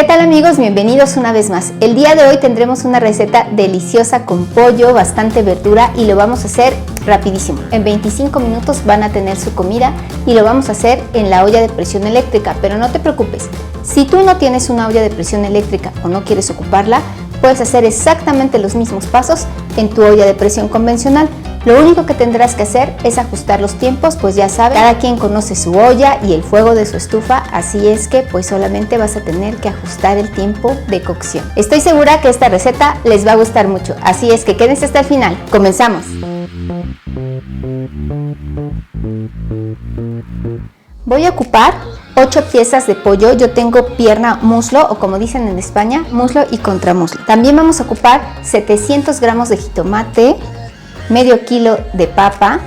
¿Qué tal amigos? Bienvenidos una vez más. El día de hoy tendremos una receta deliciosa con pollo, bastante verdura y lo vamos a hacer rapidísimo. En 25 minutos van a tener su comida y lo vamos a hacer en la olla de presión eléctrica, pero no te preocupes. Si tú no tienes una olla de presión eléctrica o no quieres ocuparla, puedes hacer exactamente los mismos pasos en tu olla de presión convencional. Lo único que tendrás que hacer es ajustar los tiempos, pues ya sabes, cada quien conoce su olla y el fuego de su estufa, así es que pues solamente vas a tener que ajustar el tiempo de cocción. Estoy segura que esta receta les va a gustar mucho, así es que quédense hasta el final. ¡Comenzamos! Voy a ocupar 8 piezas de pollo. Yo tengo pierna, muslo o como dicen en España, muslo y contramuslo. También vamos a ocupar 700 gramos de jitomate, medio kilo de papa,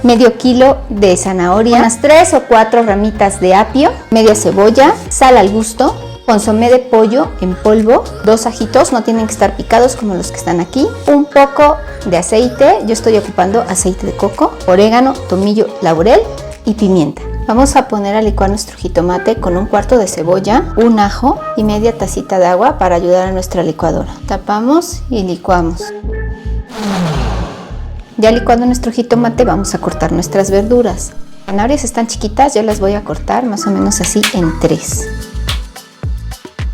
medio kilo de zanahoria, unas 3 o 4 ramitas de apio, media cebolla, sal al gusto, consomé de pollo en polvo, 2 ajitos, no tienen que estar picados como los que están aquí, un poco de aceite, yo estoy ocupando aceite de coco, orégano, tomillo, laurel y pimienta. Vamos a poner a licuar nuestro jitomate con un cuarto de cebolla, un ajo y media tacita de agua para ayudar a nuestra licuadora. Tapamos y licuamos. Ya licuando nuestro jitomate vamos a cortar nuestras verduras. Las zanahorias están chiquitas, yo las voy a cortar más o menos así en 3.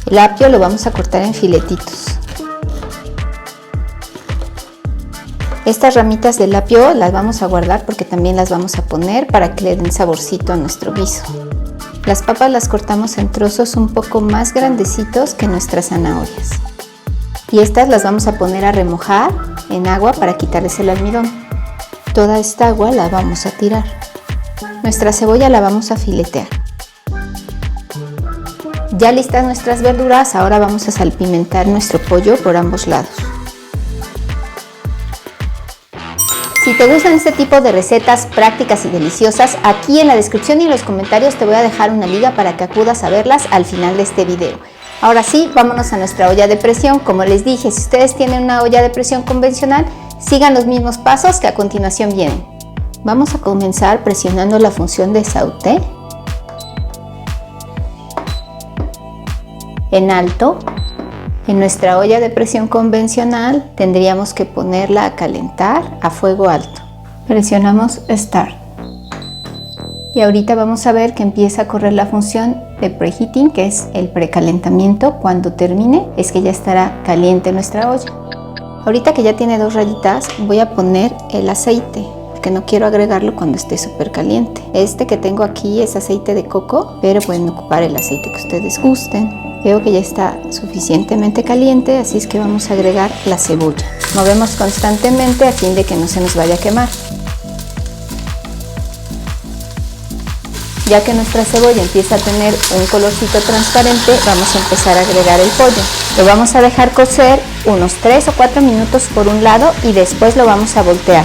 El apio lo vamos a cortar en filetitos. Estas ramitas del apio las vamos a guardar porque también las vamos a poner para que le den saborcito a nuestro guiso. Las papas las cortamos en trozos un poco más grandecitos que nuestras zanahorias. Y estas las vamos a poner a remojar en agua para quitarles el almidón. Toda esta agua la vamos a tirar. Nuestra cebolla la vamos a filetear. Ya listas nuestras verduras, ahora vamos a salpimentar nuestro pollo por ambos lados. Si te gustan este tipo de recetas prácticas y deliciosas, aquí en la descripción y en los comentarios te voy a dejar una liga para que acudas a verlas al final de este video. Ahora sí, vámonos a nuestra olla de presión. Como les dije, si ustedes tienen una olla de presión convencional, sigan los mismos pasos que a continuación vienen. Vamos a comenzar presionando la función de sauté en alto. En nuestra olla de presión convencional tendríamos que ponerla a calentar a fuego alto. Presionamos Start. Y ahorita vamos a ver que empieza a correr la función de preheating, que es el precalentamiento. Cuando termine es que ya estará caliente nuestra olla. Ahorita que ya tiene 2 rayitas, voy a poner el aceite, porque no quiero agregarlo cuando esté súper caliente. Este que tengo aquí es aceite de coco, pero pueden ocupar el aceite que ustedes gusten. Veo que ya está suficientemente caliente, así es que vamos a agregar la cebolla. Movemos constantemente a fin de que no se nos vaya a quemar. Ya que nuestra cebolla empieza a tener un colorcito transparente, vamos a empezar a agregar el pollo. Lo vamos a dejar cocer unos 3 o 4 minutos por un lado y después lo vamos a voltear.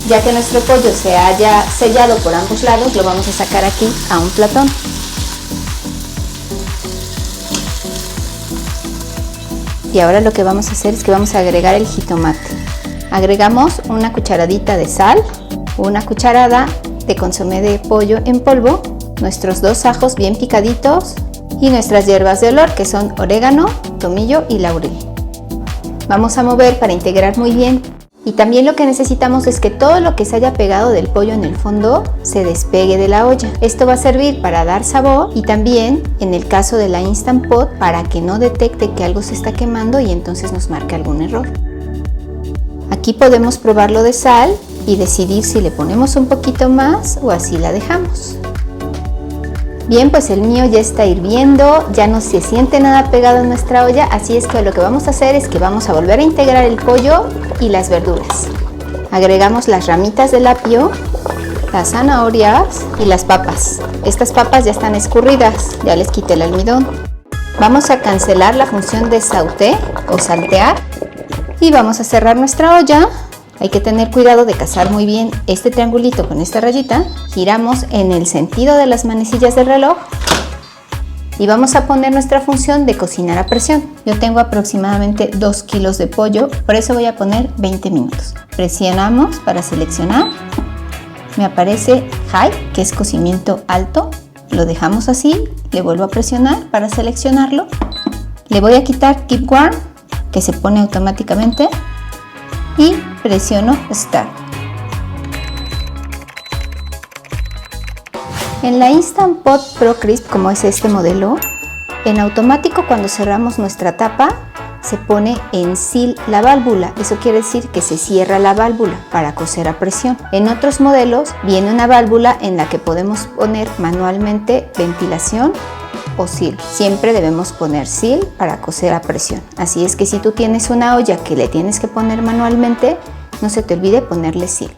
Ya que nuestro pollo se haya sellado por ambos lados, lo vamos a sacar aquí a un platón. Y ahora lo que vamos a hacer es que vamos a agregar el jitomate. Agregamos una cucharadita de sal, una cucharada de consomé de pollo en polvo, nuestros 2 ajos bien picaditos y nuestras hierbas de olor que son orégano, tomillo y laurel. Vamos a mover para integrar muy bien. Y también lo que necesitamos es que todo lo que se haya pegado del pollo en el fondo se despegue de la olla. Esto va a servir para dar sabor y también, en el caso de la Instant Pot, para que no detecte que algo se está quemando y entonces nos marque algún error. Aquí podemos probarlo de sal y decidir si le ponemos un poquito más o así la dejamos. Bien, pues el mío ya está hirviendo, ya no se siente nada pegado en nuestra olla, así es que lo que vamos a hacer es que vamos a volver a integrar el pollo y las verduras. Agregamos las ramitas del apio, las zanahorias y las papas. Estas papas ya están escurridas, ya les quité el almidón. Vamos a cancelar la función de sauté o saltear y vamos a cerrar nuestra olla. Hay que tener cuidado de cazar muy bien este triangulito con esta rayita. Giramos en el sentido de las manecillas del reloj y vamos a poner nuestra función de cocinar a presión. Yo tengo aproximadamente 2 kilos de pollo, por eso voy a poner 20 minutos. Presionamos para seleccionar. Me aparece High, que es cocimiento alto, lo dejamos así, le vuelvo a presionar para seleccionarlo. Le voy a quitar Keep Warm, que se pone automáticamente, y presiono Start. En la Instant Pot Pro Crisp, como es este modelo, en automático cuando cerramos nuestra tapa se pone en seal la válvula. Eso quiere decir que se cierra la válvula para cocer a presión. En otros modelos viene una válvula en la que podemos poner manualmente ventilación o seal. Siempre debemos poner seal para cocer a presión. Así es que si tú tienes una olla que le tienes que poner manualmente, no se te olvide ponerle seal.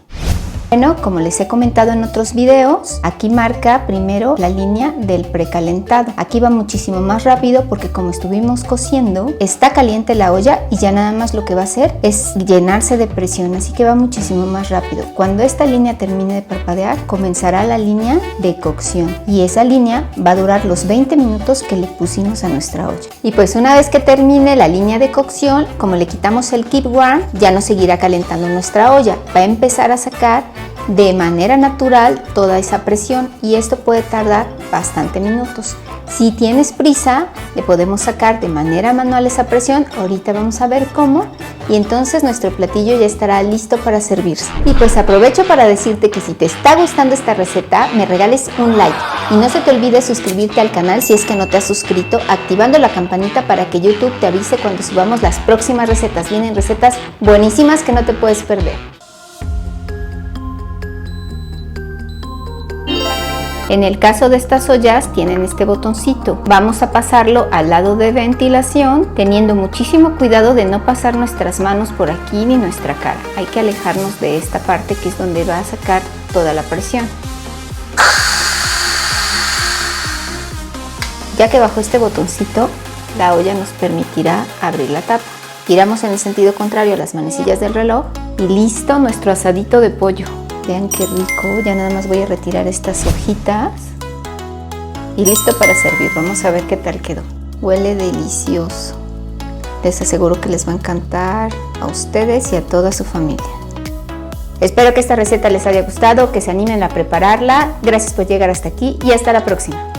Bueno, como les he comentado en otros videos, aquí marca primero la línea del precalentado. Aquí va muchísimo más rápido porque como estuvimos cociendo, está caliente la olla y ya nada más lo que va a hacer es llenarse de presión, así que va muchísimo más rápido. Cuando esta línea termine de parpadear, comenzará la línea de cocción y esa línea va a durar los 20 minutos que le pusimos a nuestra olla. Y pues una vez que termine la línea de cocción, como le quitamos el Keep Warm, ya no seguirá calentando nuestra olla. Va a empezar a sacar de manera natural toda esa presión y esto puede tardar bastante minutos. Si tienes prisa, le podemos sacar de manera manual esa presión. Ahorita vamos a ver cómo y entonces nuestro platillo ya estará listo para servirse. Y pues aprovecho para decirte que si te está gustando esta receta, me regales un like y no se te olvide suscribirte al canal si es que no te has suscrito, activando la campanita para que YouTube te avise cuando subamos las próximas recetas. Vienen recetas buenísimas que no te puedes perder. En el caso de estas ollas tienen este botoncito. Vamos a pasarlo al lado de ventilación, teniendo muchísimo cuidado de no pasar nuestras manos por aquí ni nuestra cara. Hay que alejarnos de esta parte que es donde va a sacar toda la presión. Ya que bajo este botoncito, la olla nos permitirá abrir la tapa. Giramos en el sentido contrario a las manecillas del reloj y listo nuestro asadito de pollo. Vean qué rico, ya nada más voy a retirar estas hojitas y listo para servir. Vamos a ver qué tal quedó. Huele delicioso. Les aseguro que les va a encantar a ustedes y a toda su familia. Espero que esta receta les haya gustado, que se animen a prepararla. Gracias por llegar hasta aquí y hasta la próxima.